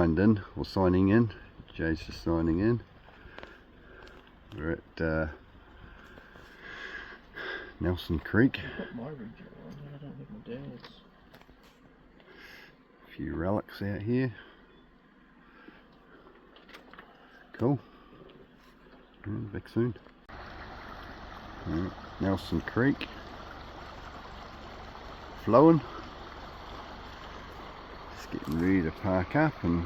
signed in, or signing in. Jay's just signing in. We're at Nelson Creek. I've got my region on, I don't have my dad's. A few relics out here. Cool. Back soon. Nelson Creek. Flowing. Just getting ready to park up, and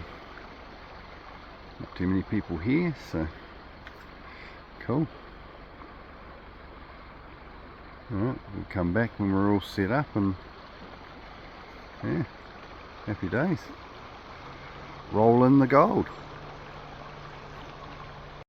not too many people here, so cool. Alright, we'll come back when we're all set up, and yeah, happy days. Roll in the gold.